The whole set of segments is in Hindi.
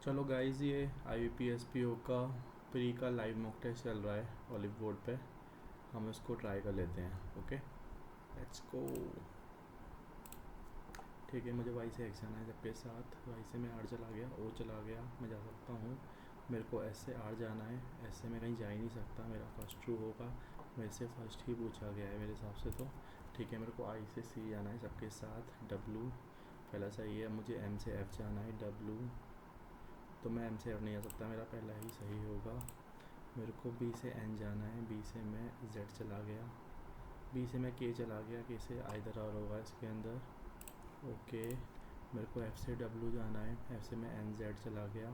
चलो गाइस, ये IBPSPO का प्री का लाइव मॉक टेस्ट चल रहा है ऑलिव बोर्ड पे। हम इसको ट्राई कर लेते हैं। Okay, let's go. ठीक है, मुझे वाई से एक्स आना है सबके साथ। वाई से मैं आर चला गया, ओ चला गया, मैं जा सकता हूँ। मेरे को एस से आर जाना है, एस से मैं कहीं जा ही नहीं सकता, मेरा फर्स्ट ट्रू होगा। मेरे से फर्स्ट ही पूछा गया है मेरे हिसाब से तो। ठीक है, मेरे को आई से सी जाना है सबके साथ। डब्लू पहला सही है। मुझे एम से एफ जाना है। डब्लू तो मैं एम से एफ नहीं जा सकता, मेरा पहला ही सही होगा। मेरे को बी से एन जाना है। बी से मैं जेड चला गया। बी से मैं के चला गया। के से आइदर और होगा इसके अंदर। ओके, मेरे को एफ़ से डब्लू जाना है। एफ़ से मैं एन जेड चला गया।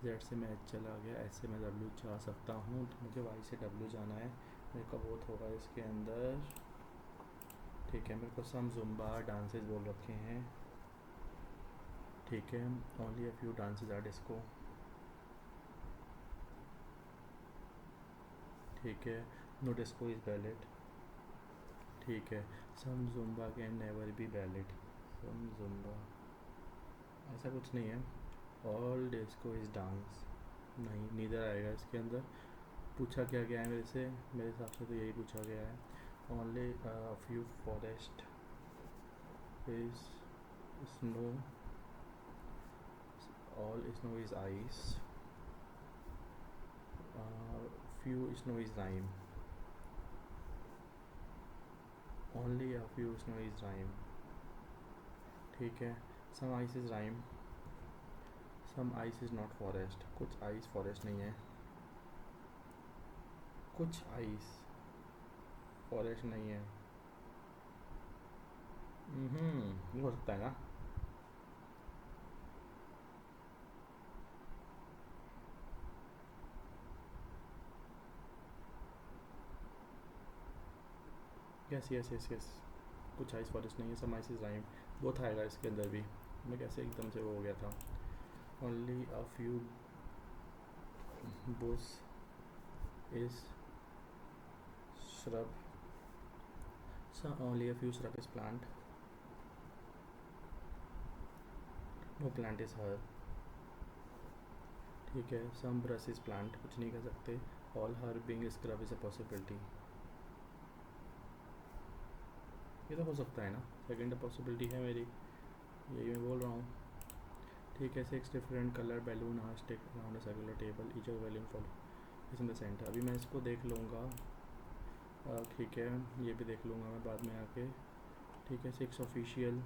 जेड से मैं एच चला गया। एच से मैं डब्लू जा सकता हूँ। तो मुझे वाई से डब्लू जाना है। मेरे को बहुत होगा इसके अंदर। ठीक है, मेरे को सम जुम्बा डांसेस बोल रखे हैं। ठीक है, only a few dances are disco. ठीक है, नो डिस्को इज़ वैलिड। ठीक है, some Zumba can never be valid. Some Zumba ऐसा कुछ नहीं है। ऑल डिस्को इज़ डांस, नहीं, नीदर आएगा इसके अंदर। पूछा क्या गया है मेरे से? मेरे हिसाब से तो यही पूछा गया है। Only few forest is snow, all snow is ice, few snow is rime. Only a few snow is rime. ठीक है, some ice is rime. Some ice is not forest, कुछ आइस फॉरेस्ट नहीं है। कुछ आइस फॉरेस्ट नहीं है। ये हो सकता है ना। यस यस यस यस, कुछ आइस फॉरेस्ट नहीं है। सम आइस इज राइम, वो था आएगा इसके अंदर भी। मैं कैसे एकदम से वो हो गया था। Only a few Bush is shrub, so only a few shrub is plant, no plant is herb। ठीक है, some brush is plant, कुछ नहीं कह सकते। all herbing scrub is a possibility, ये तो हो सकता है ना, सेकेंड पॉसिबिलिटी है मेरी, यही मैं बोल रहा हूँ। ठीक है, 6 different colour balloon are stick around a circular table, each of balloon fall is in the centre. अभी मैं इसको देख लूँगा। ठीक है, ये भी देख लूँगा मैं बाद में आके। ठीक है, 6 ऑफिशियल।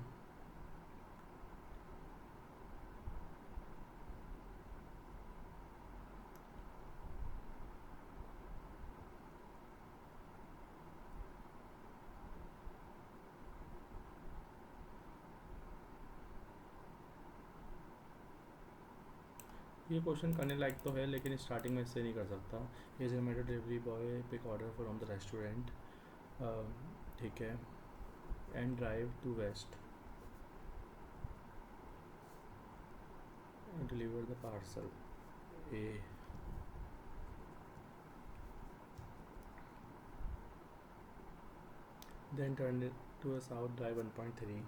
ये क्वेश्चन करने लायक तो है, लेकिन स्टार्टिंग में इससे नहीं कर सकता। Is made delivery boy pick order from the restaurant. ठीक है, and drive to west and deliver the parcel A। then turn it to a south, drive 1.3।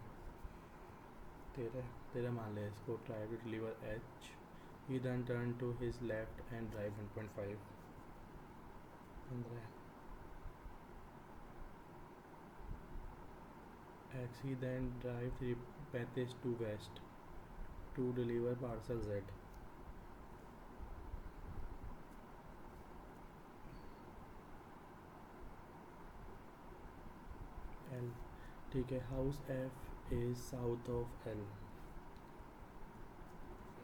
तेरह मान ले इसको। try to deliver H, he then turn to his left and drive 1.5। 15 X, he then drive 35 to west to deliver parcel Z। L, ठीक है, house F is south of L।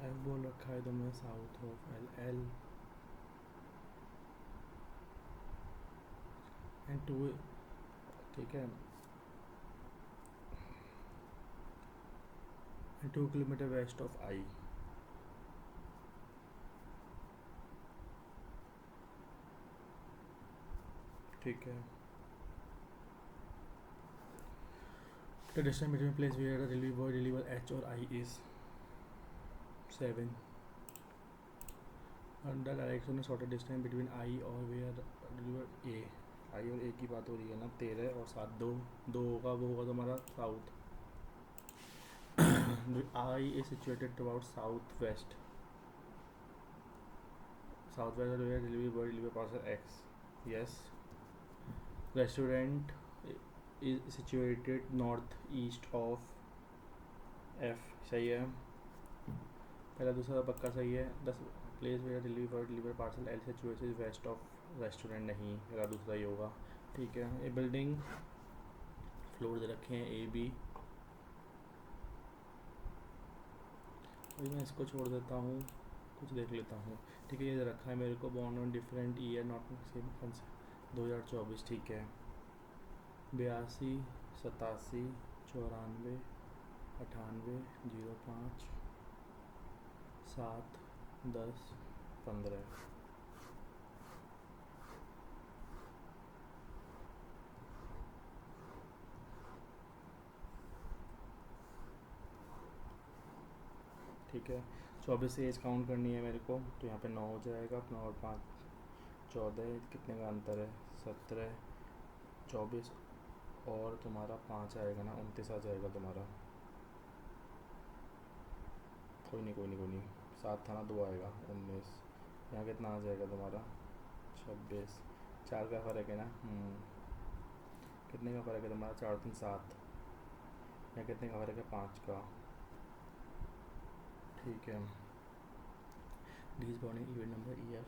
F बोल रखा है तो मैं south of L। L and 2, ठीक है, 2 किलोमीटर वेस्ट ऑफ I। ठीक है, the distance between place where the delivery boy deliver H or I is 7। and the direction is shorter distance between I और where deliver A। I और A की बात हो रही है ना। 13 और 7, 2 होगा, वो होगा तुम्हारा south. I is situated towards south west. South west railway delivery boy deliver parcel X. Yes. Restaurant is situated north east of F. सही है. पहला दूसरा पक्का सही है. This place where delivery boy deliver parcel L situated west of restaurant नहीं, पहला दूसरा ही होगा. ठीक है. ये बिल्डिंग फ्लोर दे रखे हैं ए बी. अभी मैं इसको छोड़ देता हूँ, कुछ देख लेता हूँ. ठीक है. ये दे रखा है मेरे को born on different year not same 2024. ठीक है. 82 87 94 98 05 7 10 15. ठीक है. 24 से एज काउंट करनी है मेरे को, तो यहाँ पे 9 हो जाएगा. 9 और 5 14. कितने का अंतर है? 17. 24 और तुम्हारा 5 आएगा ना, 29 आ जाएगा तुम्हारा. कोई नहीं 7 था ना, 2 आएगा 19. यहाँ कितना आ जाएगा तुम्हारा? 26. 4 का फ़र्क है ना. कितने का फ़र्क है तुम्हारा? 4 3 7. यहाँ कितने का फ़र्क है? 5 का. ठीक है. D is born in event number year.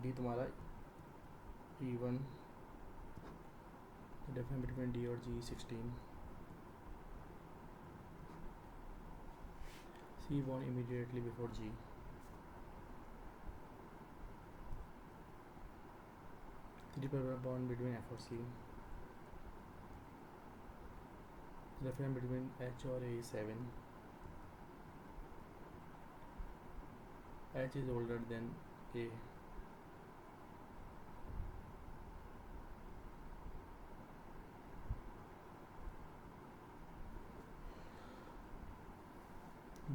D तुम्हारा E1. डिफरेंस बिटवीन डी और जी 16. सी बॉर्न इमीडिएटली बिफोर जी. थ्री पर बॉर्न बिटवीन एफ और सी. डिफरेंस बिटवीन एच और ए 7. H is older than A.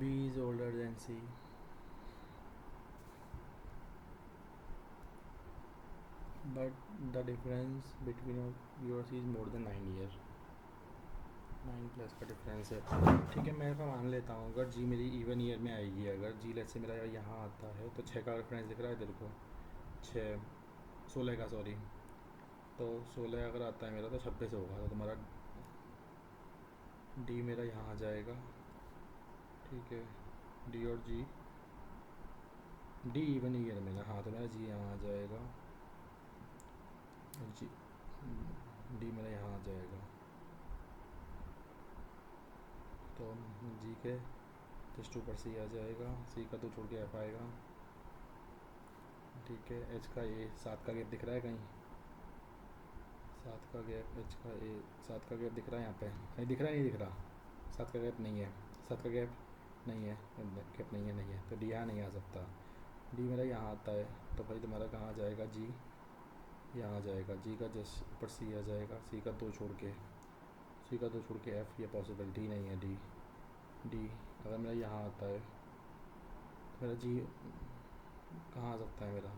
B is older than C. But the difference between yours is more than 9 years. 9 plus का डिफरेंस है. ठीक है. मैं का मान लेता हूँ अगर जी मेरी इवन ईयर में आएगी. अगर जी लेट से मेरा यहाँ आता है तो 6 का डिफरेंस दिख रहा है तेरे को. 16 का सॉरी. तो 16 अगर आता है मेरा तो 26 होगा. तो तुम्हारा डी मेरा यहाँ आ जाएगा. ठीक है. डी और जी. डी इवन ईयर में ना. हाँ तो मेरा जी यहाँ आ जाएगा. जी डी मेरा यहाँ आ जाएगा. तो जी के जस्ट ऊपर सी आ जाएगा. सी का तो छोड़ के एफ आएगा. ठीक है. एच का ए 7 का गैप दिख रहा है कहीं? 7 का गैप एच का ए 7 का गैप दिख रहा है यहाँ पे? नहीं दिख रहा है. नहीं दिख रहा. 7 का गैप नहीं है. 7 का गैप नहीं है. गैप नहीं है. तो डी यहाँ नहीं आ सकता. डी मेरा यहाँ आता है तो भाई तुम्हारा कहाँ आ जाएगा? जी यहाँ आ जाएगा. जी का जस्ट ऊपर सी आ जाएगा. सी का 2 छोड़ के एफ. ये पॉसिबिलिटी नहीं है. डी अगर मेरा यहाँ आता है तो मेरा जी कहाँ आ सकता है मेरा?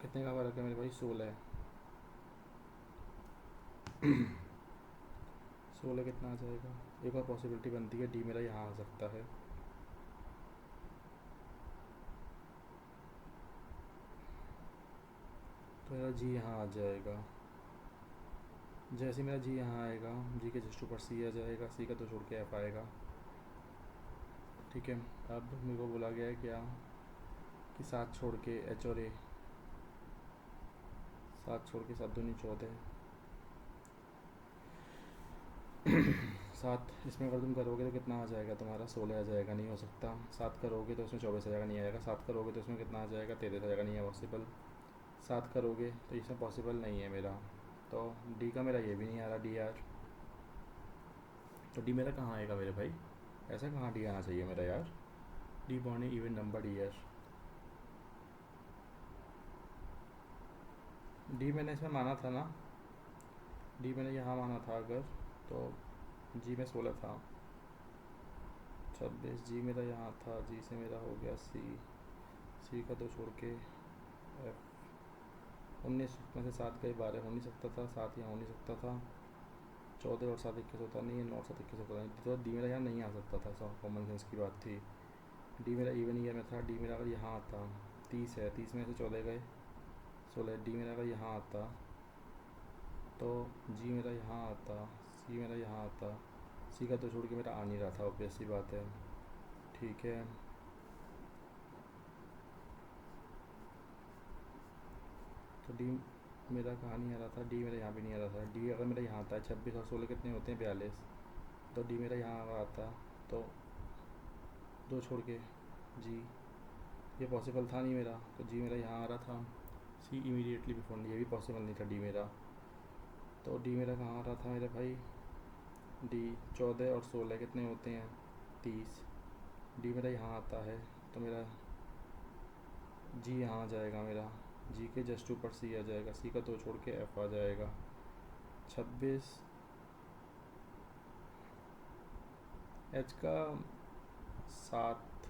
कितने का फ़र्क है मेरे भाई? 16. 16 कितना आ जाएगा? एक और पॉसिबिलिटी बनती है. डी मेरा यहाँ आ सकता है. तो मेरा जी यहाँ आ जाएगा. जैसे मेरा जी यहाँ आएगा, जी के जस्ट ऊपर सी आ जाएगा. सी का तो छोड़ के एफ आएगा. ठीक है. अब मेरे को बोला गया है क्या कि 7 छोड़ के एच और ए. 7 छोड़ के 7 दूनी 14. 7 इसमें अगर तुम करोगे तो कितना आ जाएगा तुम्हारा? 16 आ जाएगा. नहीं हो सकता. 7 करोगे तो उसमें 24 आ जाएगा. नहीं आएगा. 7 करोगे तो उसमें कितना आ जाएगा? 13 आ जाएगा. नहीं है पॉसिबल. 7 करोगे तो इसमें पॉसिबल नहीं है मेरा. तो डी का मेरा ये भी नहीं आ रहा. डी यार. तो डी मेरा कहाँ आएगा मेरे भाई? ऐसा कहाँ डी आना चाहिए मेरा यार? D born even number year. D मैंने इसमें माना था ना. डी मैंने यहाँ माना था अगर, तो जी में 16 था. 26. जी मेरा यहाँ था. जी से मेरा हो गया सी का 2 छोड़ के एफ. 19 में से 7 का ही 12 हो नहीं सकता था. 7 यहाँ हो नहीं सकता था. 14 और 7 21 होता नहीं है, 9 और 7 21 होता नहीं, तो डी मेरा यहाँ नहीं आ सकता था, सब कॉमन सेंस की बात थी। डी मेरा इवन ईयर में था, डी मेरा अगर यहाँ आता 30 है, 30 में से 14 गए 16, डी मेरा अगर यहाँ आता तो जी मेरा यहाँ आता, सी मेरा यहाँ आता, सी का तो छोड़ के मेरा आ नहीं रहा था, ऑब्वियस सी बात है। ठीक है, तो डी मेरा कहाँ नहीं आ रहा था, डी मेरा यहाँ भी नहीं आ रहा था। डी अगर मेरा यहाँ आता है 26 और 16 कितने होते हैं 42, तो डी मेरा यहाँ अगर आता तो दो छोड़ के जी, ये पॉसिबल था नहीं मेरा, तो जी मेरा यहाँ आ रहा था। सी इमीडिएटली बिफोर, ये भी पॉसिबल नहीं था डी मेरा, तो डी मेरा कहाँ आ रहा था मेरे भाई, डी 14 और 16 कितने होते हैं 30, डी मेरा यहाँ आता है तो मेरा जी यहाँ आ जाएगा, मेरा जी के जस्ट ऊपर सी आ जाएगा, सी का दो छोड़ के एफ आ जाएगा। 26 एच का 7,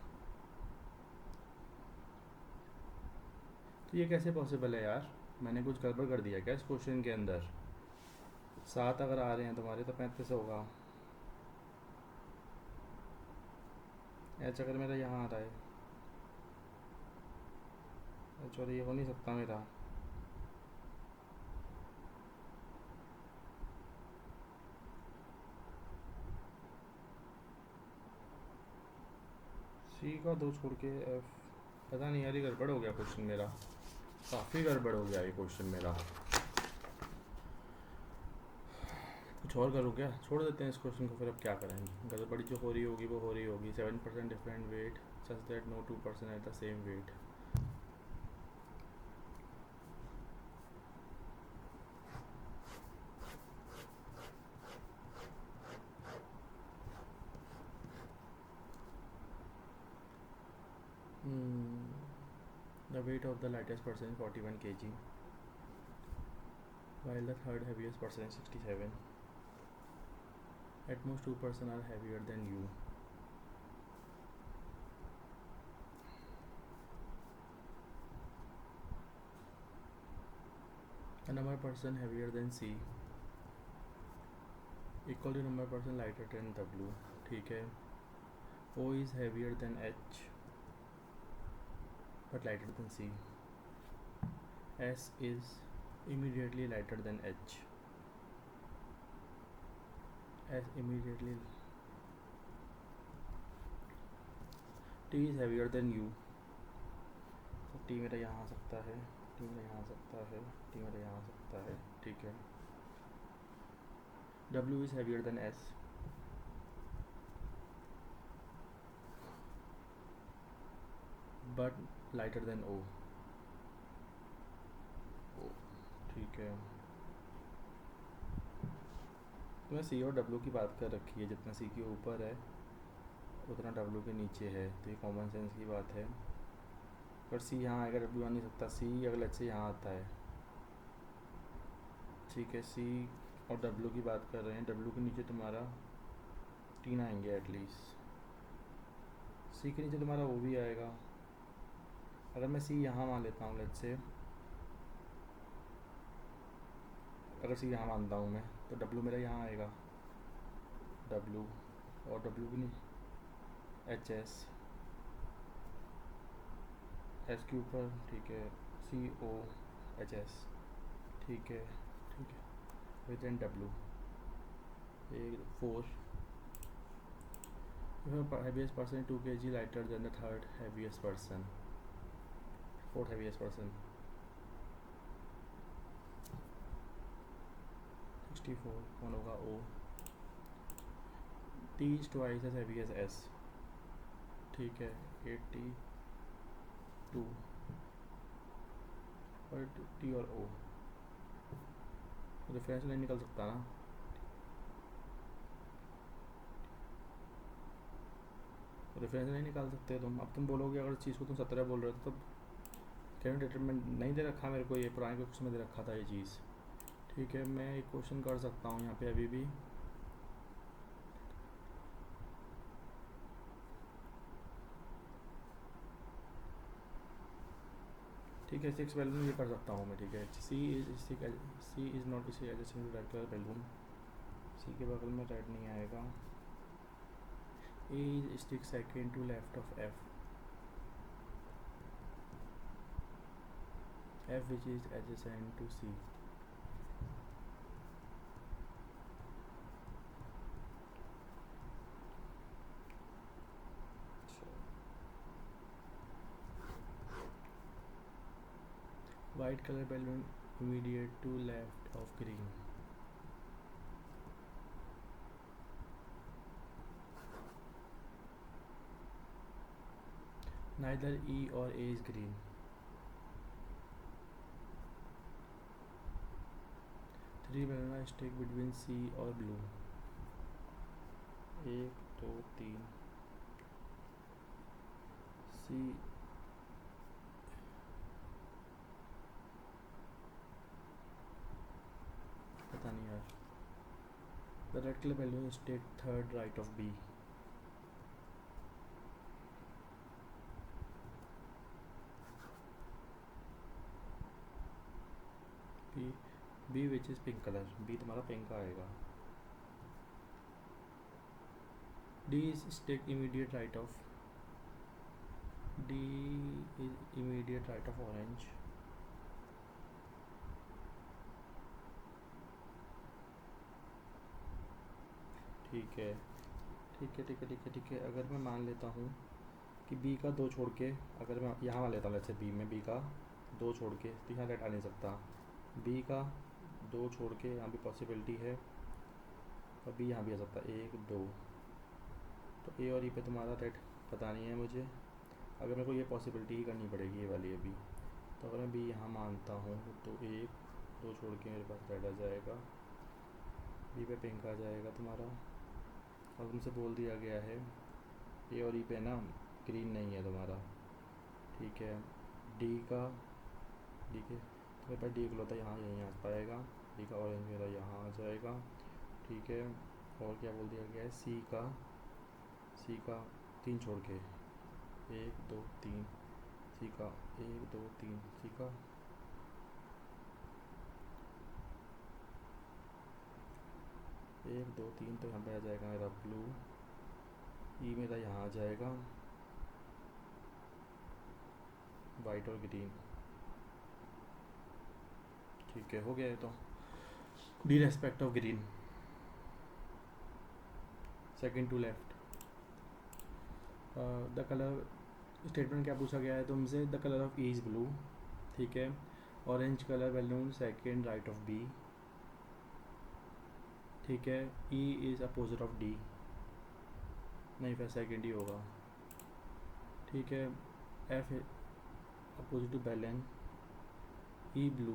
तो ये कैसे पॉसिबल है यार, मैंने कुछ गड़बड़ कर दिया क्या इस क्वेश्चन के अंदर। 7 अगर आ रहे हैं तुम्हारे तो 35 होगा। एच अगर मेरा यहाँ आ रहा है, एच और ये हो नहीं सकता मेरा, सी का दो छोड़ के एफ, पता नहीं यार, ये गड़बड़ हो गया क्वेश्चन मेरा, काफ़ी गड़बड़ हो गया ये क्वेश्चन मेरा। कुछ और करो क्या, छोड़ देते हैं इस क्वेश्चन को, फिर अब क्या करेंगे, गड़बड़ी जो हो रही होगी वो हो रही होगी। 7% different weight such that no 2% at the same weight. The weight of the lightest person is 41 kg, while the third heaviest person is 67. At most 2% are heavier than you. A number person heavier than C equal to number person lighter than W. ठीक है, O is heavier than H but lighter than C. S is immediately lighter than H. S immediately. T is heavier than U. तो T मेरा यहाँ आ सकता है, T मेरा यहाँ आ सकता है, T मेरा यहाँ आ सकता है, ठीक है। W is heavier than S. But lighter than O. ठीक है, तो मैं सी और डब्ल्यू की बात कर रखी है, जितना सी के ऊपर है उतना डब्ल्यू के नीचे है, तो ये कॉमन सेंस की बात है। पर सी यहाँ आएगा, डब्ल्यू आ नहीं सकता। सी अगर लेट्स से यहाँ आता है, ठीक है, सी और डब्ल्यू की बात कर रहे हैं, डब्ल्यू के नीचे तुम्हारा 3 आएंगे एटलीस्ट, सी के नीचे तुम्हारा वो भी आएगा। अगर मैं सी यहाँ मान लेता हूँ लेट्स से, अगर सी यहाँ मानता हूँ मैं, तो डब्ल्यू मेरा यहाँ आएगा, डब्ल्यू और डब्ल्यू भी नहीं, एच एस, एस के ऊपर, ठीक है, सी ओ एच एस, ठीक है, ठीक है, with N W. 4 heaviest person 2 kg lighter than the third heaviest person, fourth heaviest person 64, कौन होगा O। T is twice as heavy as S, ठीक है, 82 और T और O रेफरेंस नहीं निकल सकता ना, रेफरेंस नहीं निकाल सकते तुम। अब तुम बोलोगे अगर चीज़ को तुम 17 बोल रहे हो तो कैन डिटरमिनेंट नहीं दे रखा मेरे को, ये पुराने क्वेश्चन में दे रखा था ये चीज़, ठीक है। मैं एक क्वेश्चन कर सकता हूँ यहाँ पे अभी भी, ठीक है, 6 बैलून ये कर सकता हूँ मैं, ठीक है। C is not easy as a single rectangular balloon, C के बगल में रेड नहीं आएगा। A is stick second to left of F, F which is adjacent to C. White color balloon immediate to left of green. Neither E or A is green. Three banana stick between C or blue. 1 2 3 C पता नहीं यार। The red color balloon stick third right of B. B which is pink color, B तुम्हारा पिंक का आएगा। D is stick immediate right of, D is immediate right of orange. ठीक है ठीक है ठीक है ठीक है ठीक है। अगर मैं मान लेता हूँ कि बी का दो छोड़ के, अगर मैं यहाँ मान लेता हूँ जैसे बी में बी का दो छोड़ के, तो यहाँ रेड आ नहीं सकता। बी का दो छोड़ के यहाँ भी पॉसिबिलिटी है, और बी यहाँ भी आ सकता है 1 2। तो ए और ई पे तुम्हारा रेड पता नहीं है मुझे। अगर मेरे को ये पॉसिबिलिटी ही करनी पड़ेगी ये वाली अभी। तो अगर मैं बी यहाँ मानता हूँ तो 1 2 छोड़ के मेरे पास रेड आ जाएगा, बी पे पिंक आ जाएगा तुम्हारा। और तुमसे बोल दिया गया है ए और ई पे ना ग्रीन नहीं है तुम्हारा, ठीक है। डी का ठीक है, तो मेरे पास डी इकलौता यहाँ यहीं आ पाएगा, डी का ऑरेंज मेरा यहाँ आ जाएगा, ठीक है। और क्या बोल दिया गया है, सी का 3 छोड़ के 1 2 3, सी का 1 2 3, सी का 1 2 3, तो यहाँ पे आ जाएगा मेरा ब्लू। ई मेरा यहाँ आ जाएगा वाइट और ग्रीन, ठीक है। हो गया है तो D respect of green, second to left. The colour statement क्या पूछा गया है तुमसे, the colour of E is blue, ठीक है। Orange colour balloon second right of B, ठीक है। E is opposite of D, नहीं फिर सेकंड ही होगा, ठीक है। F opposite to balloon, E blue,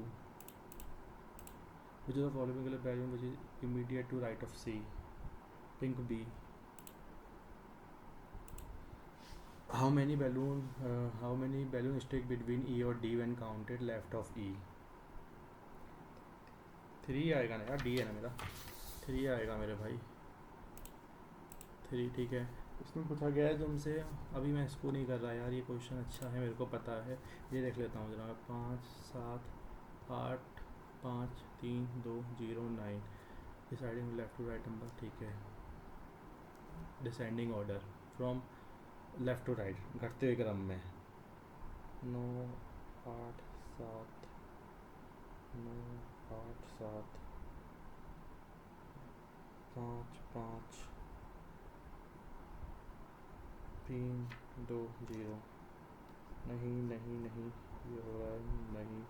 which is the following colour balloon which is immediate to right of C, pink B. How many balloon stick between E और D when counted left of E. 3 आएगा ना यार, डी है ना मेरा, 3 आएगा मेरे भाई, 3, ठीक है। इसमें पूछा गया है तुमसे, अभी मैं इसको नहीं कर रहा यार, ये क्वेश्चन अच्छा है मेरे को पता है, ये देख लेता हूँ जरा। 5 7 8 5 3 2 0 9, deciding left to right number, ठीक है। Descending order from left to right, घटते हुए क्रम में। 9 8 7 9 8 7 5 5 3 2 0। नहीं नहीं नहीं, ये हो रहा है नहीं,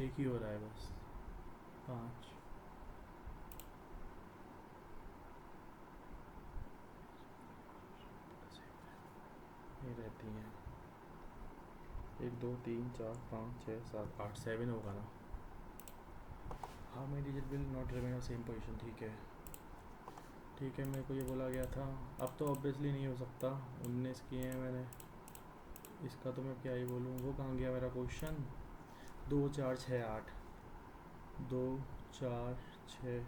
एक ही हो रहा है बस, 5। ये रहती हैं 1 2 3 4 5 6 7 8, 7 होगा ना। How many digit will not remain same position, ठीक है ठीक है। मेरे को ये बोला गया था, अब तो ऑब्वियसली नहीं हो सकता, 19 किए हैं मैंने, इसका तो मैं क्या ही बोलूँ। वो कहाँ गया मेरा क्वेश्चन, 2 4 6 8, 2 4 6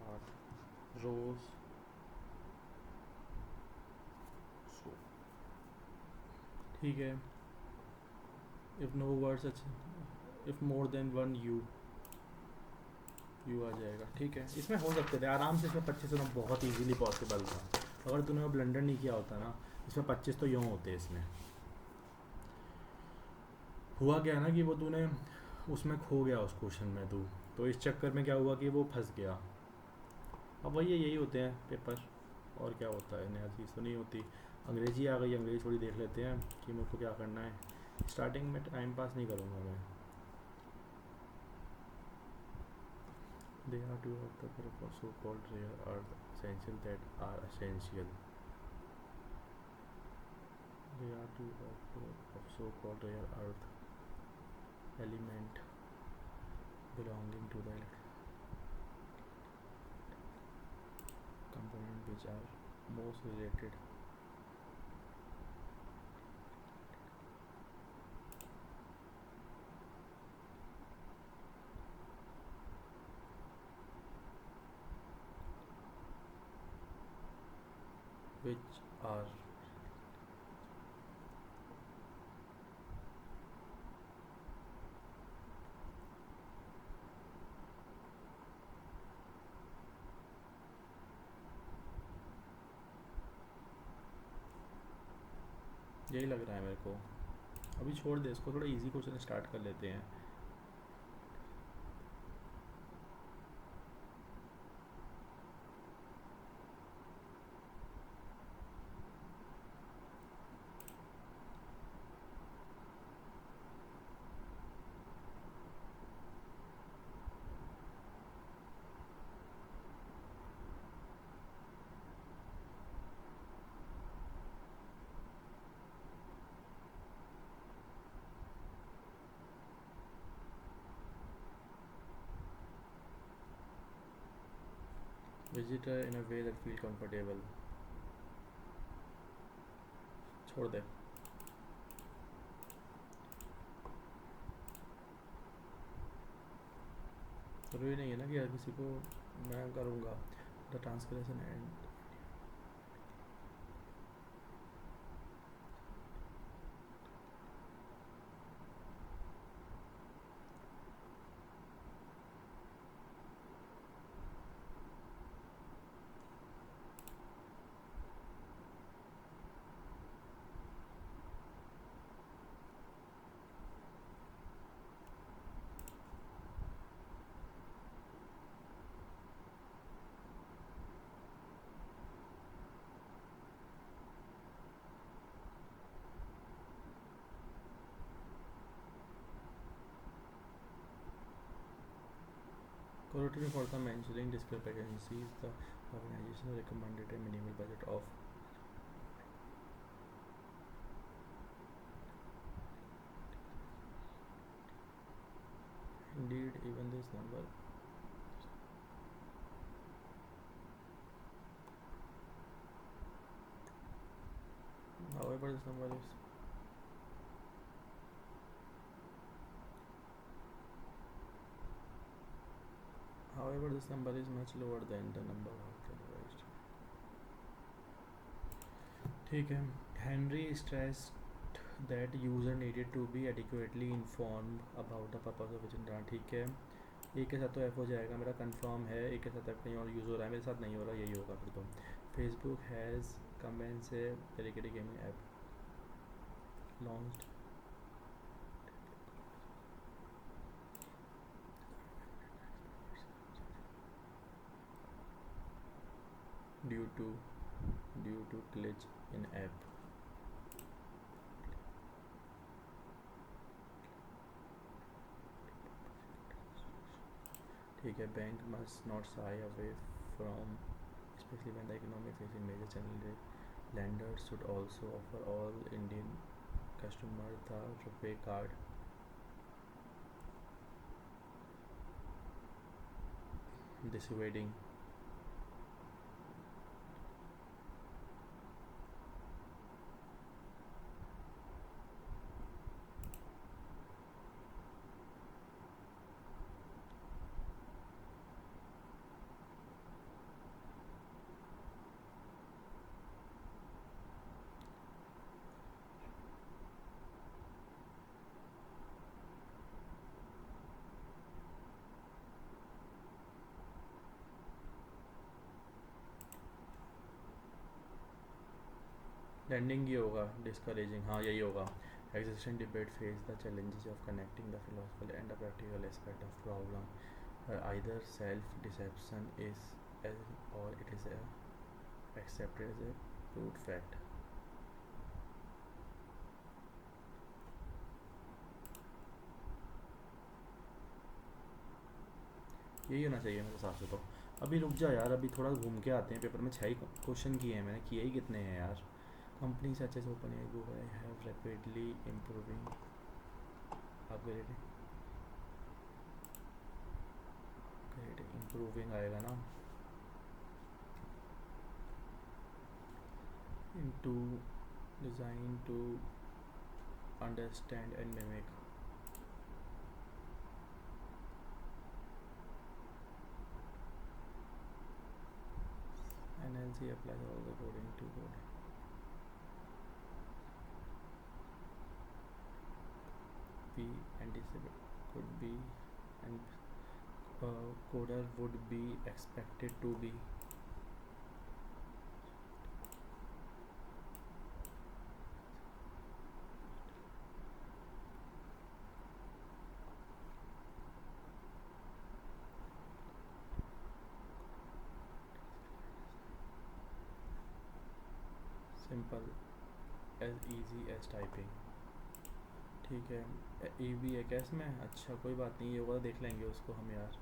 8 रोज, ठीक है। If no words, if more than 1 U, U आ जाएगा, ठीक है। इसमें हो सकते थे आराम से, इसमें 25 होना बहुत इजीली पॉसिबल था। अगर तूने वो ब्लेंडर नहीं किया होता ना, इसमें 25 तो यूँ होते इसमें। हुआ क्या ना कि वो तूने उसमें खो गया उस क्वेश्चन में तू, तो इस चक्कर में क्या हुआ कि वो फंस गया। अब वही यही होते हैं पेपर, और क्या होता है, नया चीज़ तो नहीं होती। अंग्रेजी आ गई, अंग्रेजी थोड़ी देख लेते हैं कि मेरे को क्या करना है। स्टार्टिंग में टाइम पास नहीं करूँगा मैं। They are two of the group of so-called rare earth essentials that are essential. They are two of the group of so-called rare earth element belonging to the component which are most related. Which are यही लग रहा है मेरे को। अभी छोड़ दे इसको, थोड़ा इजी क्वेश्चन स्टार्ट कर लेते हैं। Visitor in a way that feel comfortable. छोड़ दे। जरूरी नहीं है ना कि हर किसी को मैं करूँगा। The translation and correctly for the mentioning discrepancies, the organization recommended a minimal budget of indeed even this number however this number is much lower than the number authorized. ठीक है। Henry stressed that user needed to be adequately informed about the purpose of agenda। ठीक है, एक के साथ तो F हो जाएगा, मेरा कंफर्म है। एक के साथ F कहीं और यूज़ हो रहा है, मेरे साथ नहीं हो रहा, यही होगा फिर तो। Facebook has comments A dedicated gaming app launched due to glitch in app। ठीक है। Bank must not shy away from, especially when the economy facing major challenge, lenders should also offer all Indian customer the RuPay card dissuading landing ये होगा डिस्करेजिंग, हाँ यही होगा। Existing debate face the challenges of connecting the philosophical and the practical aspect of problem either self deception is और it is accepted as a proved fact। यही होना चाहिए मेरे हिसाब से तो। अभी रुक जा यार, अभी थोड़ा घूम के आते हैं। पेपर में 6 ही क्वेश्चन किए हैं मैंने, किए ही कितने हैं यार। Company such as OpenAI Google have rapidly improving upgrading improving आएगा ना, into design to understand and mimic. NLC applies all the coding to code be anticipate could be and coder would be expected to be simple as easy as typing। ठीक है, ए भी है क्या इसमें? अच्छा कोई बात नहीं, ये होगा देख लेंगे उसको हम यार।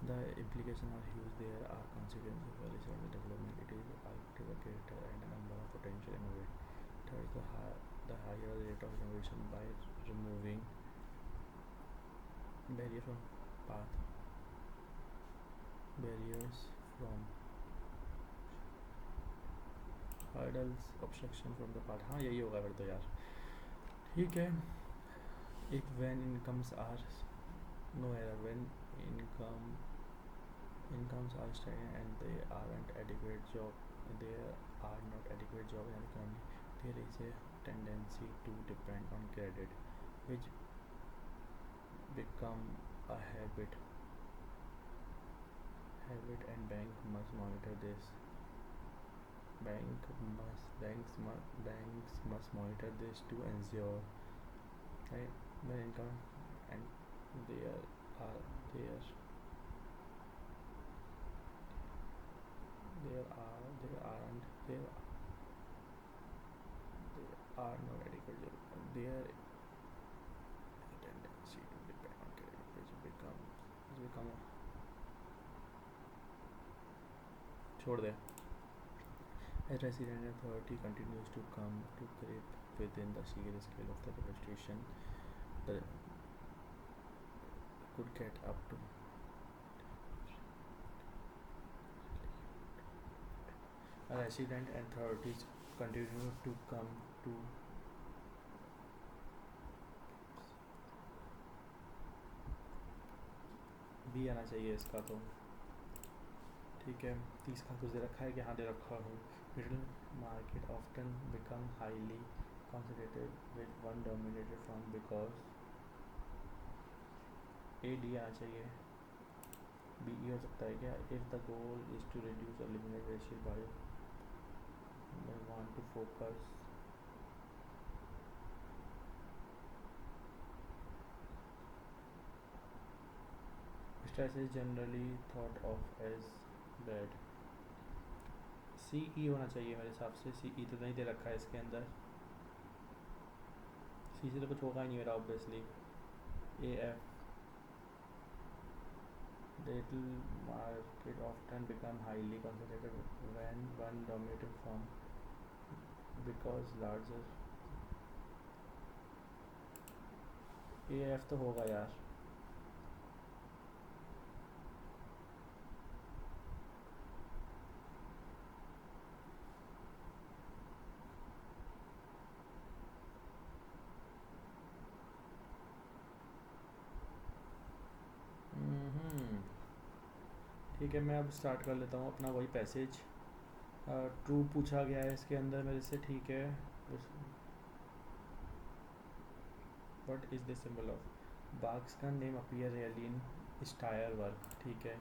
The implication are huge, there are consequences for research and development, it is architecture and a number of potential innovators, the higher rate of innovation by removing barrier from path barriers from hurdles obstruction from the path। हाँ यही होगा फिर तो यार। ठीक है, if when incomes are no error, when incomes are stagnant and they aren't adequate job, there are not adequate job in the economy, there is a tendency to depend on credit, which become a habit and banks must monitor this banks must monitor this to ensure right the income and there are there there are there aren't there there are no adequate job, there is a tendency to depend on credit which become a छोड़ दे। As resident authority continues to come to grip within the sheer scale of the devastation that could get up to resident authorities continue to come to भी आना चाहिए इसका तो। ठीक है, 30 का कुछ दे रखा है कि हाँ दे रखा हूँ। Middle market often become highly concentrated with one dominated firm because AD आना चाहिए। BE हो सकता है क्या? if the goal is to reduce or eliminate racial bias, they want to focus stress is generally thought of as bad। CE होना चाहिए मेरे हिसाब से। CE तो नहीं दे रखा है इसके अंदर, C से तो कुछ होगा ही नहीं मेरा obviously. AF little market often become highly concentrated when one dominating firm because larger AF तो होगा यार। ठीक है, मैं अब स्टार्ट कर लेता हूँ अपना वही पैसेज। ट्रू पूछा गया है इसके अंदर मेरे से। ठीक है, what is the symbol of barks का name appear really in satire work. ठीक है,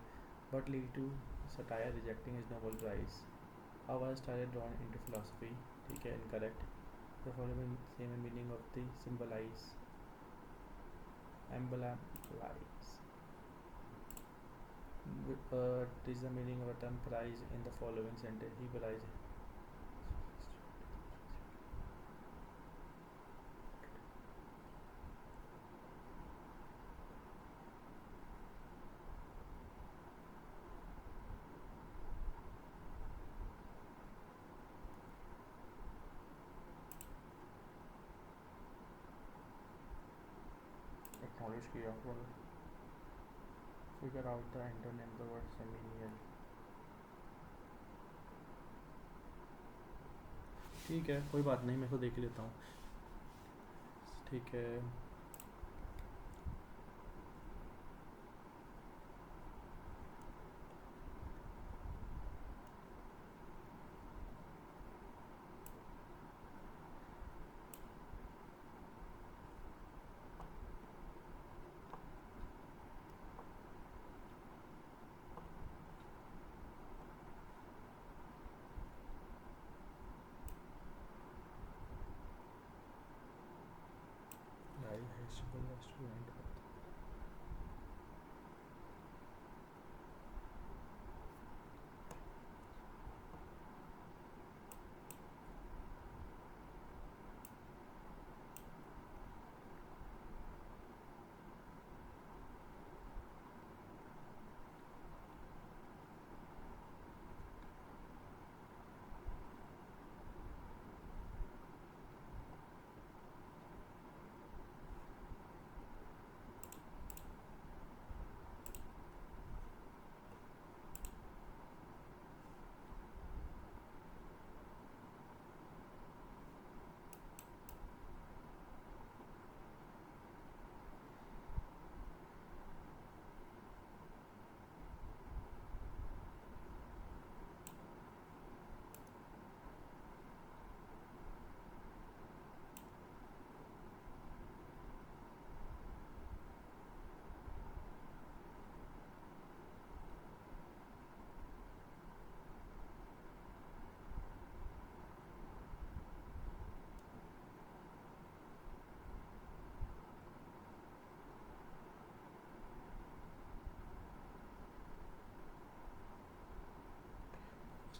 but lead to satire rejecting is noble prize. How was satire drawn into philosophy. ठीक है, incorrect. The following same meaning of the symbolize emblematize. What is the meaning of the term prize in the following sentence? He prize. Acknowledge किया. Figure out the antonym of the word seminal. ठीक है, कोई बात नहीं, मैं तो देख लेता हूँ. ठीक है. Student.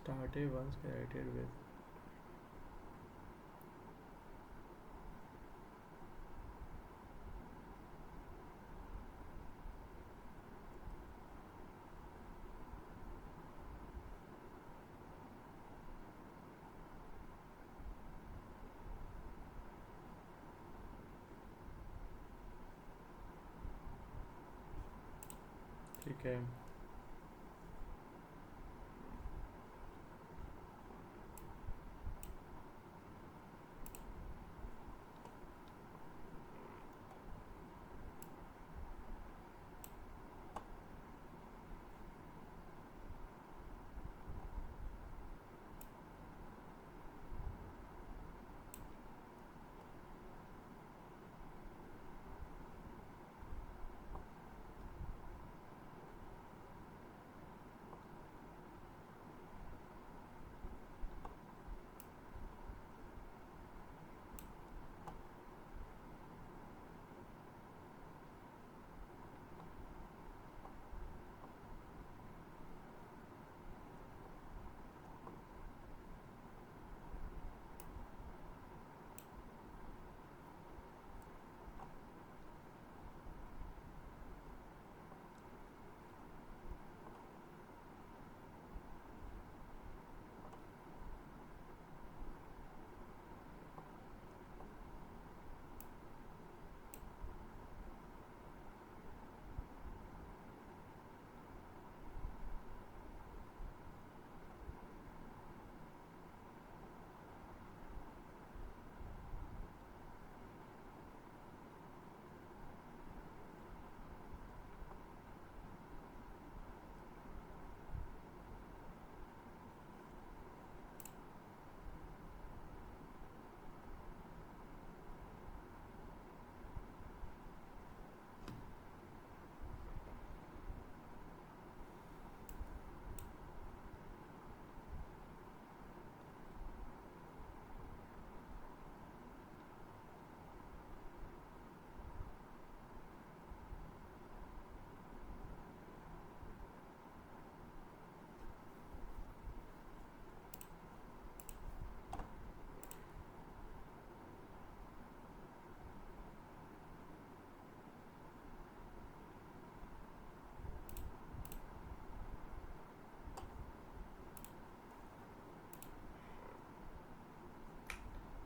Started once created with. ठीक है.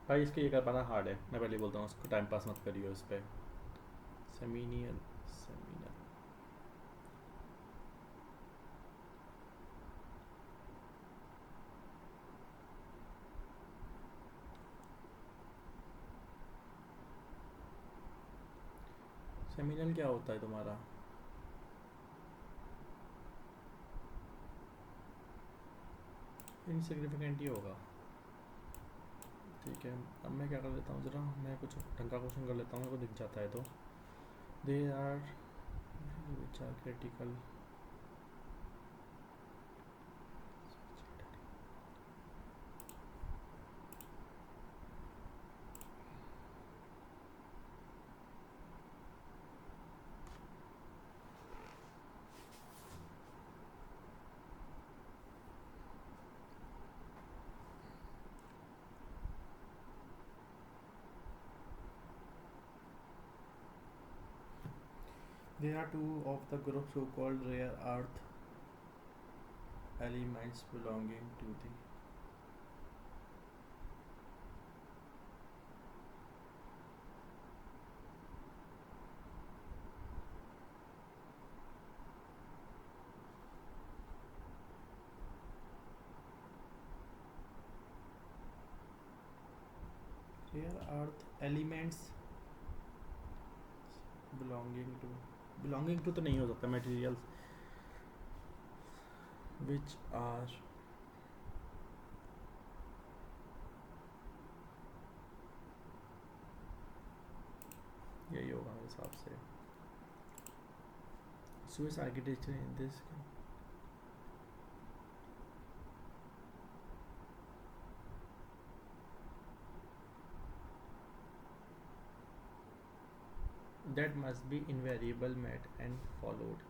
भाई इसके ये कर पाना हार्ड है, मैं पहले बोलता हूँ, उसको टाइम पास मत करियो इस पर। सेमिनियल सेमिनल सेमिनल क्या होता है तुम्हारा? इनसिग्निफिकेंट ही होगा। ठीक है, अब मैं क्या कर लेता हूँ, ज़रा मैं कुछ ढंग का क्वेश्चन कर लेता हूँ, मेरे को दिख जाता है तो। They are which are critical. There are two of the group so-called rare earth elements belonging to the rare earth elements belonging to तो नहीं हो सकता, materials which are यही होगा मेरे हिसाब से। Swiss architecture in this that must be invariable met and followed.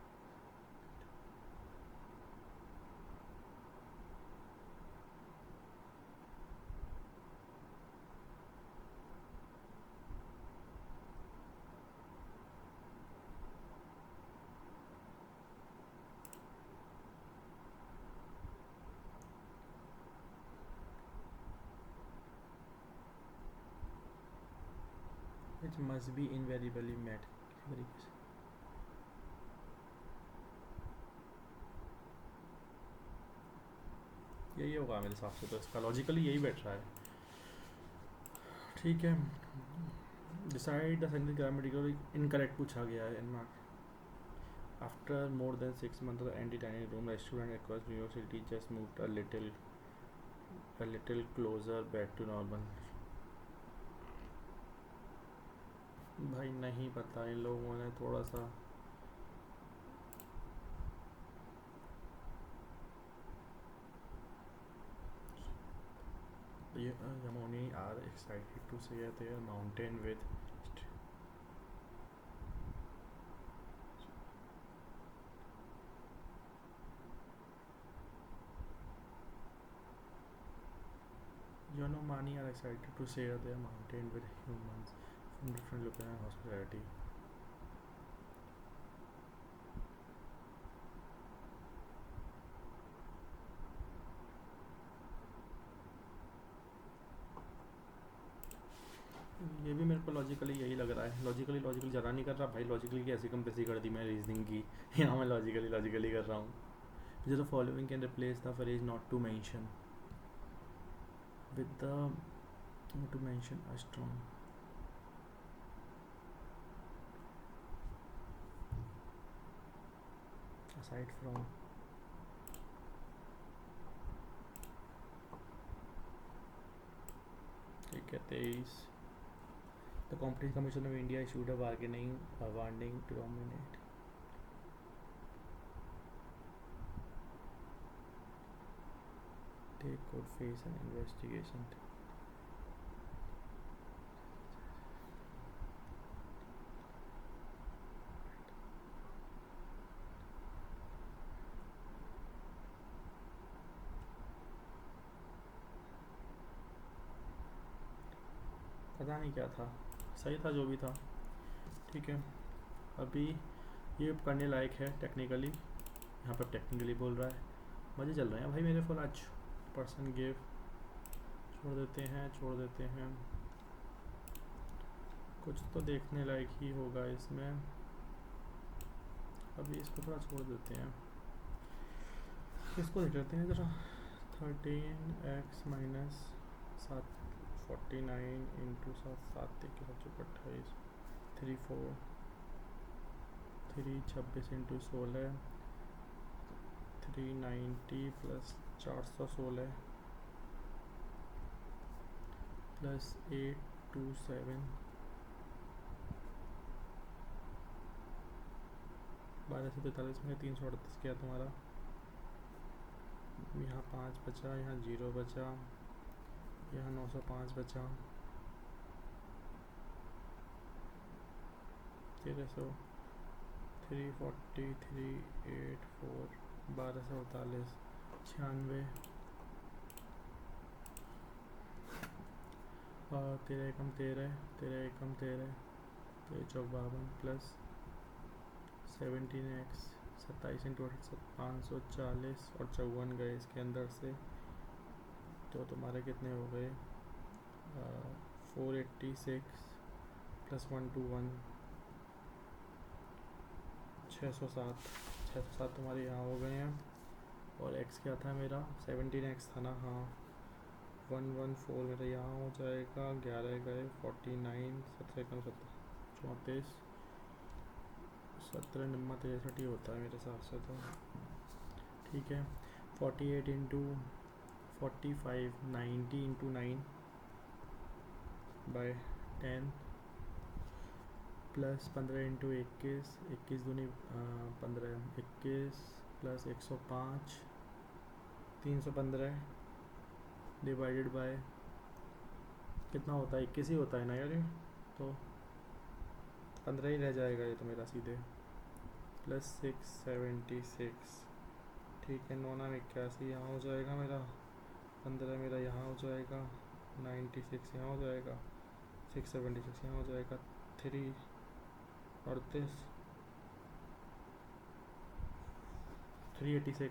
Which must be invariably met तरीके से। यही होगा मेरे हिसाब से, तो इसका लॉजिकली यही बैठ रहा है। ठीक है, decide the sentence grammatically incorrect पूछा गया है in mark. After more than 6 months of empty dining room, the student across New York City just moved a little closer back to normal. भाई नहीं पता, इन लोगों ने थोड़ा सा Yamuni are excited to see their mountain with Yanomani are excited to share their mountain with humans from different locations and hospitality. ये भी मेरे को लॉजिकली यही लग रहा है। लॉजिकली ज़्यादा नहीं कर रहा भाई, लॉजिकली की ऐसी कम तैसी कर दी मैं रीजनिंग की। यहाँ मैं लॉजिकली कर रहा हूँ। जो the following can replace the phrase not to mention with the not to mention a strong aside from ठीक है 23 the Competition Commission of India issued a warning to dominate they could face an investigation. पता नहीं क्या था, सही था जो भी था। ठीक है, अभी ये करने लायक है टेक्निकली, यहाँ पर टेक्निकली बोल रहा है। मज़े चल रहे हैं भाई मेरे फोन आज। पर्सन गेव छोड़ देते हैं। कुछ तो देखने लायक ही होगा इसमें, अभी इसको थोड़ा छोड़ देते हैं। इसको देख लेते हैं ज़रा। 13x minus 49 into 7 3 4 3 26 into 16 390 plus 416 plus 827 1243 में 338 किया तुम्हारा। यहाँ 5 बचा, यहाँ 0 बचा, यहाँ 905 बचा, 1300 340 384 1248 96 और 13 एकम 13 13 एकम 13 53 प्लस 17x 27 इंटू 540 और 54 गए इसके अंदर से, तो तुम्हारे कितने हो गए 486 प्लस 121 607 तुम्हारे यहाँ हो गए हैं। और x क्या था मेरा 17x था ना, हाँ 114 मेरा यहाँ हो जाएगा। 11 गए 49 17 कम 34 17 नम्मा 63 होता है मेरे हिसाब से, तो ठीक है। 48 into 45 90 into 9 by 10 plus 15 into 21 21 दूनी 15 21 प्लस 105 315 डिवाइडेड बाय कितना होता है 21 ही होता है ना यार, तो 15 ही रह जाएगा ये तो मेरा सीधे, प्लस 676 ठीक है। 9 9 81 यहाँ हो जाएगा मेरा, 15 मेरा यहाँ हो जाएगा, 96 यहाँ हो जाएगा, 676 यहाँ हो जाएगा, 3 38 386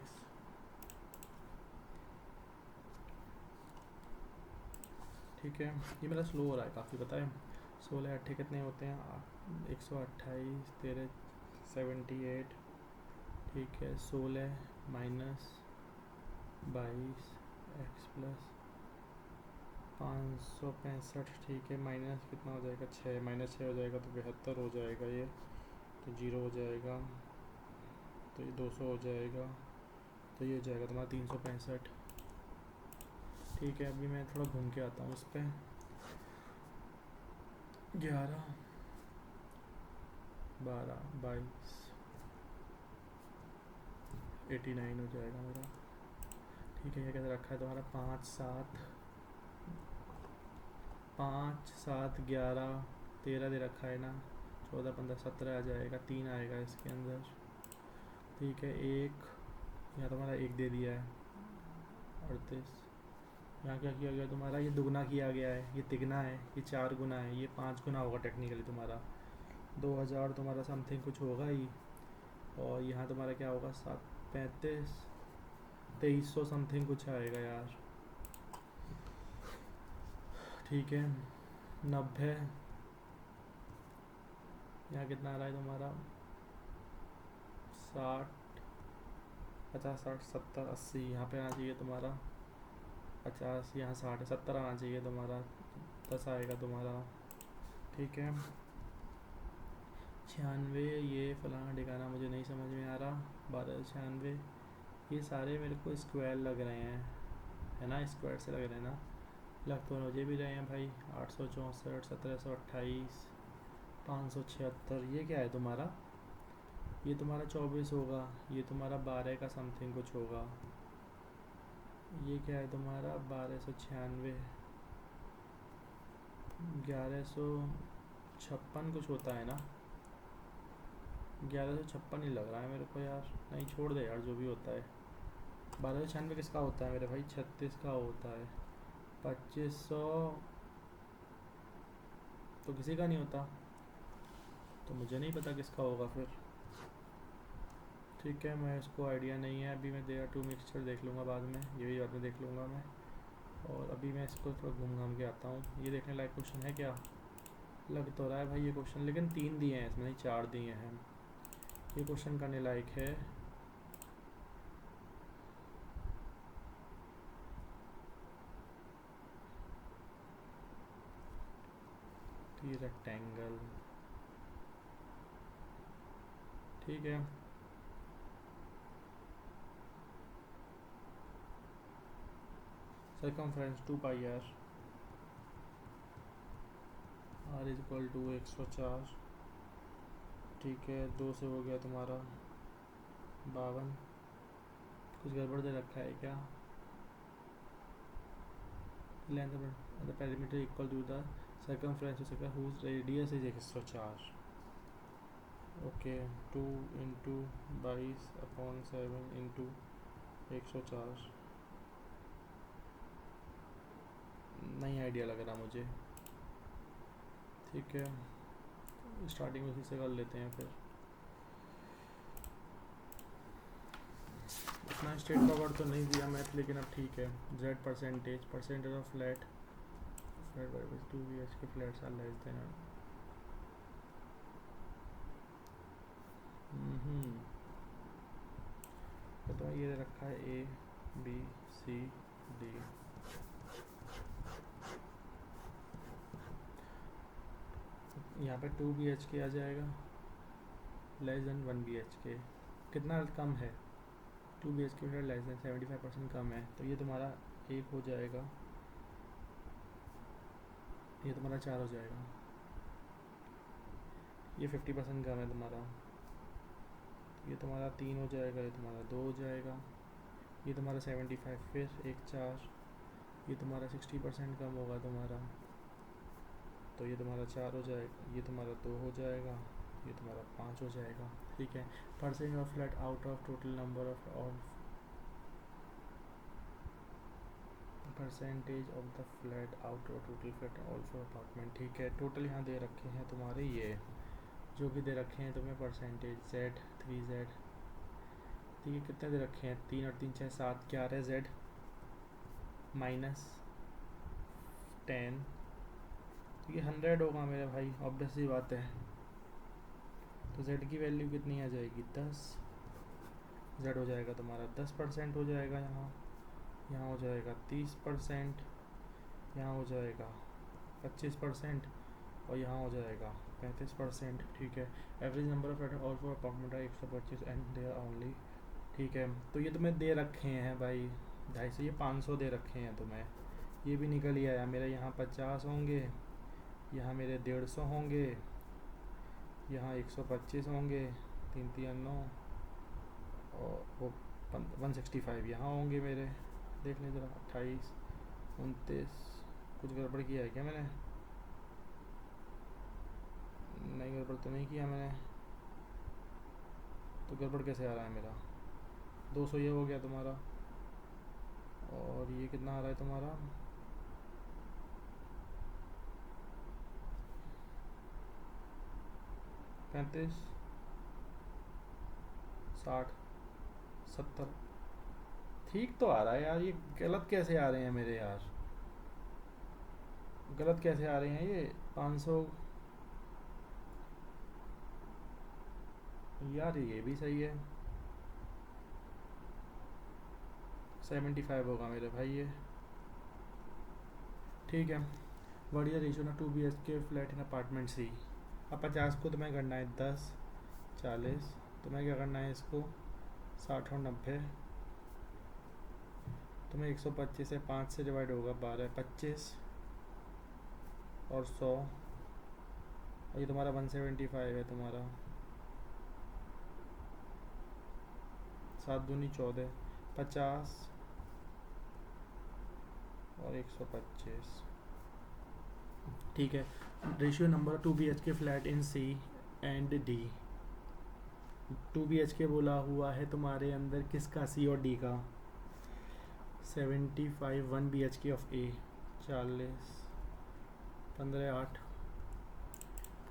ठीक है। ये मेरा स्लो हो रहा है काफ़ी, पता है। 16 अट्ठे कितने होते हैं 128 13 78 ठीक है। 16 माइनस 22 x प्लस 565 ठीक है, माइनस कितना हो जाएगा 6 माइनस 6 हो जाएगा तो 72 हो जाएगा ये, तो 0 हो जाएगा, तो ये 200 हो जाएगा, तो ये हो जाएगा तुम्हारा 365 ठीक है। अभी मैं थोड़ा घूम के आता हूँ इस पर। 11 12 22 89 हो जाएगा मेरा ठीक है। ये कैसे रखा है तुम्हारा 5 7 11 13 दे रखा है ना, 14 15 17 आ जाएगा, 3 आएगा इसके अंदर ठीक है। एक यहाँ तुम्हारा एक दे दिया है 38, यहाँ क्या किया गया तुम्हारा, ये दुगना किया गया है, ये तिगना है, ये 4 गुना है, ये 5 गुना होगा टेक्निकली तुम्हारा, 2000 तुम्हारा समथिंग कुछ होगा ही। और यहाँ तुम्हारा क्या होगा 7 35 2300 समथिंग कुछ आएगा यार ठीक है। 90 यहाँ कितना आ रहा है तुम्हारा 60 50 60 70 80 यहाँ पे आना चाहिए तुम्हारा 50, यहाँ 60 70 आना चाहिए तुम्हारा, 10 आएगा तुम्हारा ठीक है। 96 ये फलाना ठिकाना मुझे नहीं समझ में आ रहा, 1296 ये सारे मेरे को स्क्वायर लग रहे हैं, है ना, स्क्वायर से लग रहे हैं ना, लग तो मुझे भी रहे हैं भाई। 864 1728 576 ये क्या है तुम्हारा, ये तुम्हारा 24 होगा, ये तुम्हारा 12 का समथिंग कुछ होगा, ये क्या है तुम्हारा 1296 1156 कुछ होता है ना, 1156 ही लग रहा है मेरे को यार, नहीं छोड़ दे यार जो भी होता है। 1296 किसका होता है मेरे भाई 36 का होता है, 2500 तो किसी का नहीं होता, तो मुझे नहीं पता किसका होगा फिर ठीक है। मैं इसको आइडिया नहीं है अभी, मैं देयर टू मिक्सचर देख लूँगा बाद में, ये भी बाद में देख लूँगा मैं। और अभी मैं इसको थोड़ा घूम घाम के आता हूँ। ये देखने लायक क्वेश्चन है क्या? लग तो रहा है भाई ये क्वेश्चन, लेकिन 3 दिए हैं इसमें, नहीं 4 दिए हैं। ये क्वेश्चन करने लायक है। ये रेक्टेंगल, ठीक है। Circumference 2 pi R, R is equal to 104, ठीक है। 2 से हो गया तुम्हारा 52। कुछ गड़बड़ दे रखा है क्या? Length of the perimeter equal to the circumference whose radius is 104। Okay, 2 into 22/7 into 104। नहीं आइडिया लग रहा मुझे, ठीक है। स्टार्टिंग उसी से कर लेते हैं फिर। इतना स्ट्रेट फॉरवर्ड तो नहीं दिया मैथ, लेकिन अब ठीक है। Z percentage of flat 2 BHK flats are less than. तो ये रखा है A B C D। यहाँ पे 2 BHK आ जाएगा, लेस देन 1 BHK। कितना कम है? 2 BHK फ्लैट लेस देन 75% कम है, तो ये तुम्हारा 1 हो जाएगा, ये तुम्हारा 4 हो जाएगा। ये 50% कम है तुम्हारा, ये तुम्हारा 3 हो जाएगा, ये तुम्हारा 2 हो जाएगा, ये तुम्हारा 75, फिर 1 4, ये तुम्हारा 60% कम होगा तुम्हारा, तो ये तुम्हारा 4 हो जाएगा, ये तुम्हारा 2 हो जाएगा, ये तुम्हारा 5 हो जाएगा, ठीक है। Percent of flat out of total number of percentage of the flat out of total flat all for apartment, ठीक है। टोटल यहाँ दे रखे हैं तुम्हारे, ये जो भी दे रखे हैं तुम्हें परसेंटेज Z 3Z, ठीक है। कितने दे रखे हैं? 3 और 3 6 7 11 Z -10, ये 100 होगा मेरे भाई, ऑब्वियस सी बात है। तो Z की वैल्यू कितनी आ जाएगी? 10। Z हो जाएगा तुम्हारा 10% हो जाएगा, यहाँ हो जाएगा 30%, यहाँ हो जाएगा 25%, और यहाँ हो जाएगा 35%, ठीक है। Average number of all for apartment है 125 एंड दे आर ओनली, ठीक है। तो ये तुम्हें दे रखे हैं भाई 250, ये 500 दे रखे हैं तुम्हें, ये भी निकल ही आया मेरे। यहाँ 50 होंगे, यहाँ मेरे 150 होंगे, यहाँ 125 होंगे, 3 3 9, और वो 165 यहाँ होंगे मेरे। देख लें ज़रा, 28 29, कुछ गड़बड़ किया है क्या मैंने? नहीं, गड़बड़ तो नहीं किया मैंने, तो गड़बड़ कैसे आ रहा है मेरा? 200 ये हो गया तुम्हारा, और ये कितना आ रहा है तुम्हारा? 35 60 70, ठीक तो आ रहा है यार। ये गलत कैसे आ रहे हैं मेरे यार, गलत कैसे आ रहे हैं ये? 500 यार, ये भी सही है। 75 होगा मेरे भाई ये, ठीक है। व्हाट इज द रेशियो ना 2 BHK flat in apartment C। अब 50 को तुम्हें करना है 10 40, तुम्हें क्या करना है इसको 60 और 90, तुम्हें 125 से 5 से डिवाइड होगा 12 25 और 100, और ये तुम्हारा 175 है तुम्हारा, 7 दूनी 14, 50 और 125, ठीक है। Ratio number 2 BHK flat in C and D। 2 BHK बोला हुआ है तुम्हारे अंदर किसका? C और D का। 75 1 BHK ऑफ A 40 15 8।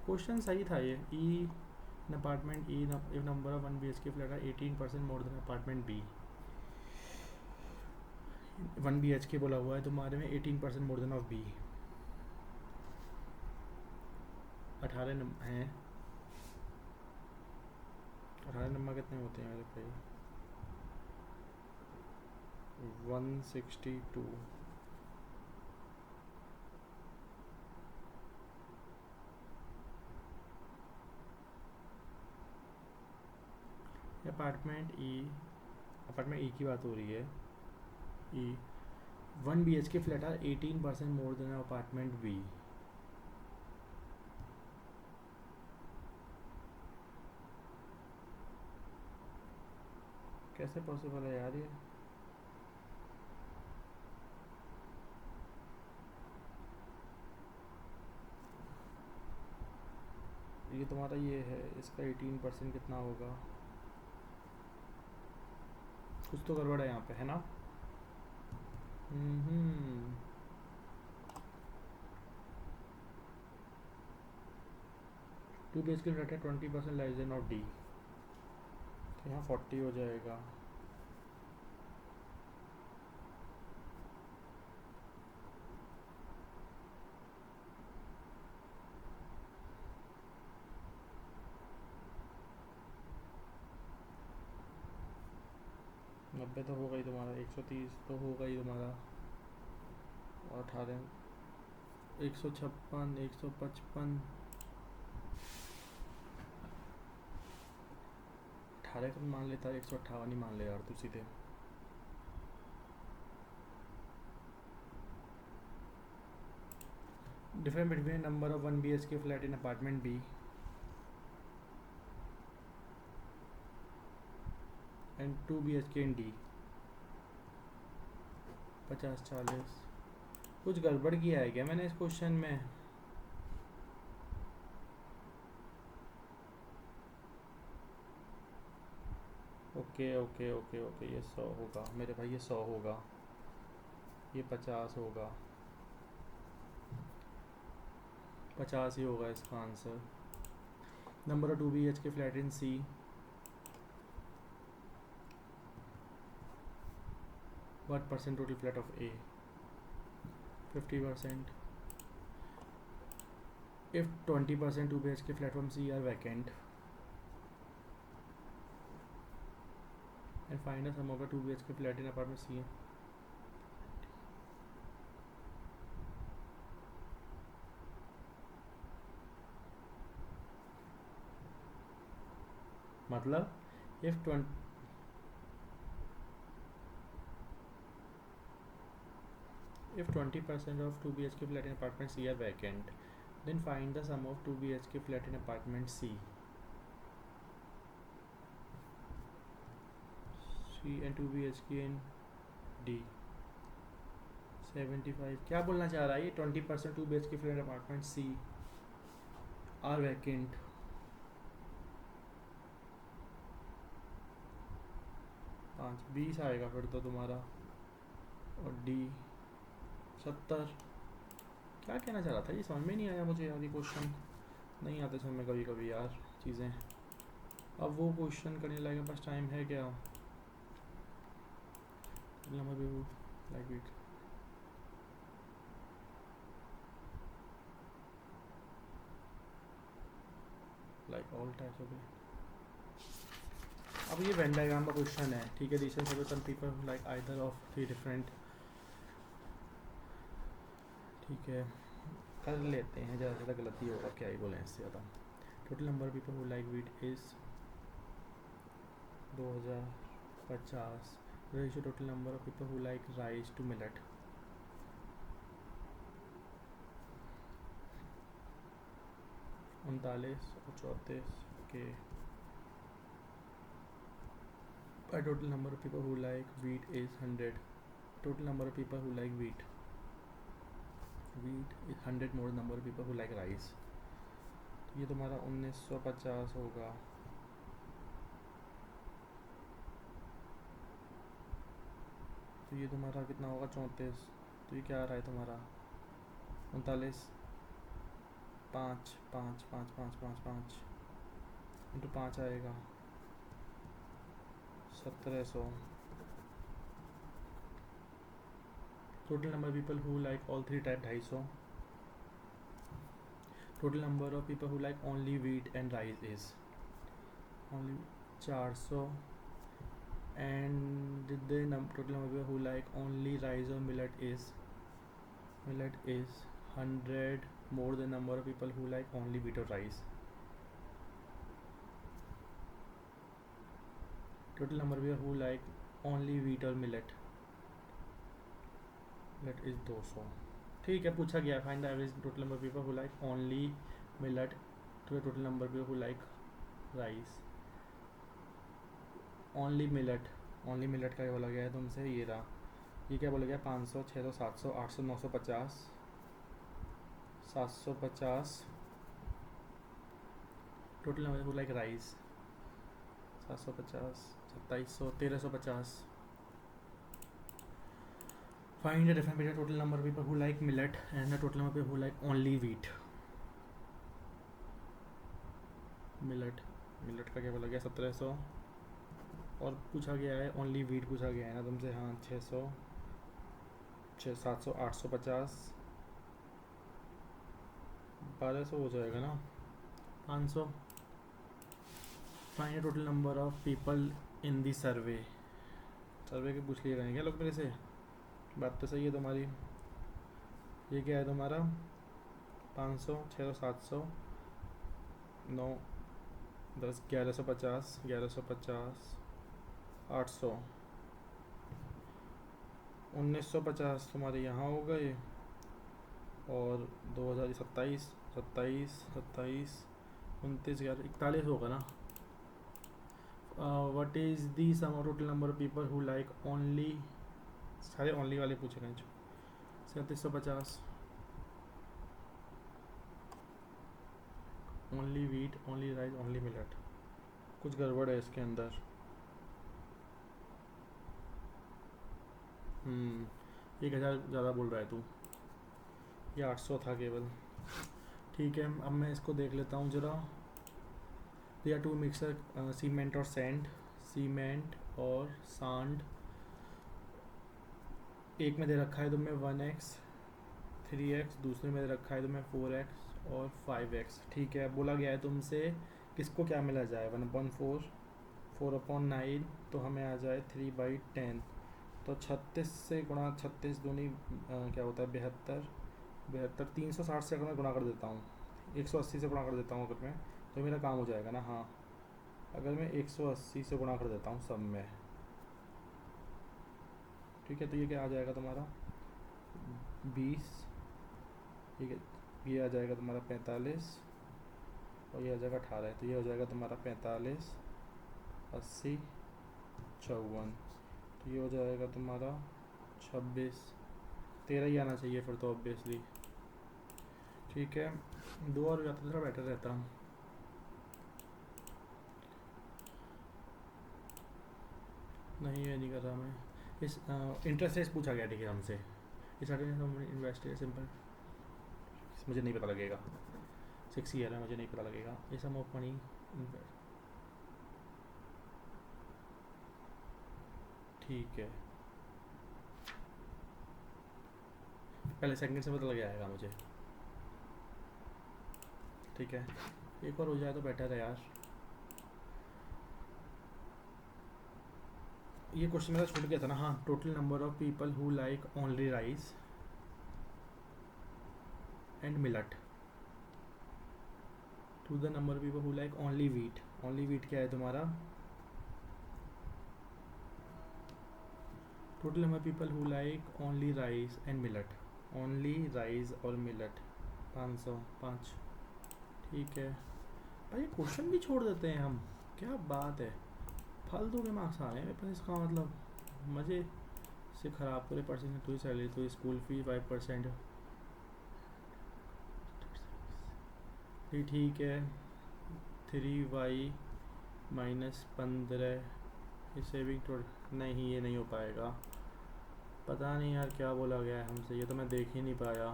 क्वेश्चन सही था ये। E in apartment E if number of 1 BHK flat are 18% more than apartment B। 1 BHK बोला हुआ है तुम्हारे में 18% मोर देन ऑफ बी। 18 हैं। 18 नंबर कितने होते हैं मेरे पे? 162। अपार्टमेंट ई की बात हो रही है। E 1 BHK flat are 18% more than apartment B. कैसे पॉसिबल है यार ये तुम्हारा ये है, इसका 18% कितना होगा? कुछ तो गड़बड़ है यहाँ पे, है ना? 2 BHK फ्लैट है 20% लेस देन ऑफ डी, तो यहाँ 40 हो जाएगा। नब्बे तो होगा ही तुम्हारा, 130 तो होगा ही तुम्हारा, और 18 156 155 18 का मान लेता है, 158 ही मान ले यार तू सीधे। Difference between number of 1 BHK flat in apartment B and 2 BHK in D. 50-40। कुछ गड़बड़ किया है क्या मैंने इस क्वेश्चन में? ओके ओके ओके ओके, ये 100 होगा मेरे भाई, ये 100 होगा, ये 50 होगा, 50 ही होगा इसका answer. Number of 2 BHK flat in C. What percent total flat of A? 50%. If 20% 2 BHK flat from C are vacant, and find the sum of the 2 BHK flat in apartment C. मतलब if 20% of 2 BHK flat in apartment C are vacant, then find the sum of 2 BHK flat in apartment C. C and 2 BHK in D. 75। क्या बोलना चाह रहा है ये? 20% 2 BHK flat in apartment C are vacant. 20 आएगा फिर तो तुम्हारा, और D 70। क्या कहना चाह रहा था ये समझ में नहीं आया मुझे यार, ये क्वेश्चन नहीं आते समझ में कभी कभी यार चीज़ें। अब वो क्वेश्चन करने लायक मेरे पास टाइम है क्या? Like it like all types of. अब ये वेन डायग्राम का क्वेश्चन है, ठीक है। रीजन से some people like either of 3 different, ठीक है कर लेते हैं, ज़्यादा से ज़्यादा गलती होगा, क्या ही बोलें इससे ज़्यादा। Total number of people who like wheat is 2050। Ratio total number of people who like rice to millet. उनतालीस और 34 के। Total number of people who like wheat is 100। Total number of people who like wheat is 100 more number of people who like rice. ये तुम्हारा 1950 होगा। तो ये तुम्हारा कितना होगा? 34। तो ये क्या आ रहा है तुम्हारा? 39 5 5 5 5 5 5 इंटू 5 आएगा 1700। Total number people who like all three type 250. Total number of people who like only wheat and rice is only 400. and the total number of people who like only rice or millet is 100 more than number of people who like only wheat or rice. Total number of people who like only wheat or millet is 200. ठीक है, पूछा गया find the average total number of people who like only millet to the total number of people who like rice. Only millet का ये बोला गया है तुमसे, ये रहा. ये क्या बोला गया? 500, 600, 700, 800, 950, 750. Total number who like rice 750, 2700, 1350. Find the difference between total number of people who like millet and the total number of people who like only wheat. Millet का क्या बोला गया? 1700. और पूछा गया है ओनली वीट पूछा गया है ना तुमसे. हाँ, 600, 700, 850, 1200 हो जाएगा ना, 500. Find total number of people in the survey के पूछ लिए गए क्या लोग मेरे से? बात तो सही है तुम्हारी. ये क्या है तुम्हारा? 500, 600, 700, 9, 10, 1150, 800, 1950 तुम्हारे यहाँ हो गए. और 2027, 27, 29, 41 होगा ना. What is the sum of total number of people who like only, सारे ओनली वाले पूछे गए. 3750. Only wheat, only rice, only millet. कुछ गड़बड़ है इसके अंदर. 1000 ज़्यादा बोल रहा है तू. ये 800 था केवल. ठीक है, अब मैं इसको देख लेता हूँ ज़रा. देयर टू मिक्सर सीमेंट और सांड. एक में दे रखा है तुम्हें 1x, 3x. दूसरे में दे रखा है तुम्हें 4x और 5x. ठीक है, बोला गया है तुमसे किसको क्या मिला जाए. 1/4, 4/9, तो हमें आ जाए 3/10. तो 36 से गुणा 36 दूनी क्या होता है? 72. 360 से अगर मैं गुणा कर देता हूँ, 180 से गुणा कर देता हूँ अगर मैं, तो मेरा काम हो जाएगा ना. हाँ, अगर मैं 180 से गुणा कर देता हूँ सब में, ठीक है, तो ये क्या आ जाएगा तुम्हारा? 20. ठीक है, ये आ जाएगा तुम्हारा 45 और ये आ जाएगा 18. तो ये हो जाएगा तुम्हारा 45, 80, 54. तो ये हो जाएगा तुम्हारा 26. 13 ही आना चाहिए फिर तो ऑब्वियसली. ठीक है, 2 और जाता थोड़ा बेटर रहता. नहीं, ये नहीं कर रहा मैं. इस इंटरेस्ट रेट पूछा गया. ठीक है, हमसे इस इन्वेस्ट सिंपल, मुझे नहीं पता लगेगा. 6 ईयर है, मुझे नहीं पता लगेगा. ये सम ऑफ मनी. ठीक है, पहले सेकंड से पता लग जाएगा मुझे. ठीक है, एक और हो जाए तो बेटर है यार. ये क्वेश्चन मेरा छूट गया था ना. हाँ, total number of people who like only rice and millet to the number of people who like only wheat. Only wheat क्या है तुम्हारा? Total number of people who like only rice and millet. Only rice और मिलेट 505. ठीक है भाई, क्वेश्चन भी छोड़ देते हैं हम. क्या बात है, फालतू के मार्क्स आ रहे हैं मेरे पास. इसका मतलब मज़े से ख़राब करे. परसेंट तो ही सैलरी, तो स्कूल फी 5%. ठीक है, 3y -15. ये सेविंग थोड़ी नहीं, ये नहीं हो पाएगा. पता नहीं यार क्या बोला गया है हमसे, ये तो मैं देख ही नहीं पाया.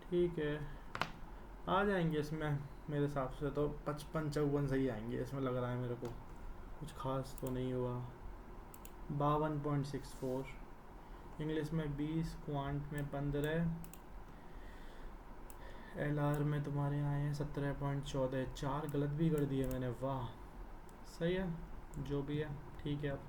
ठीक है, आ जाएंगे इसमें मेरे हिसाब से तो 55-54 सही आएंगे इसमें, लग रहा है मेरे को. कुछ खास तो नहीं हुआ. 52.64. इंग्लिश में 20, क्वांट में 15, LR में तुम्हारे यहाँ आए हैं 17.14। 4 गलत भी कर दिए मैंने, वाह। सही है, जो भी है ठीक है। अब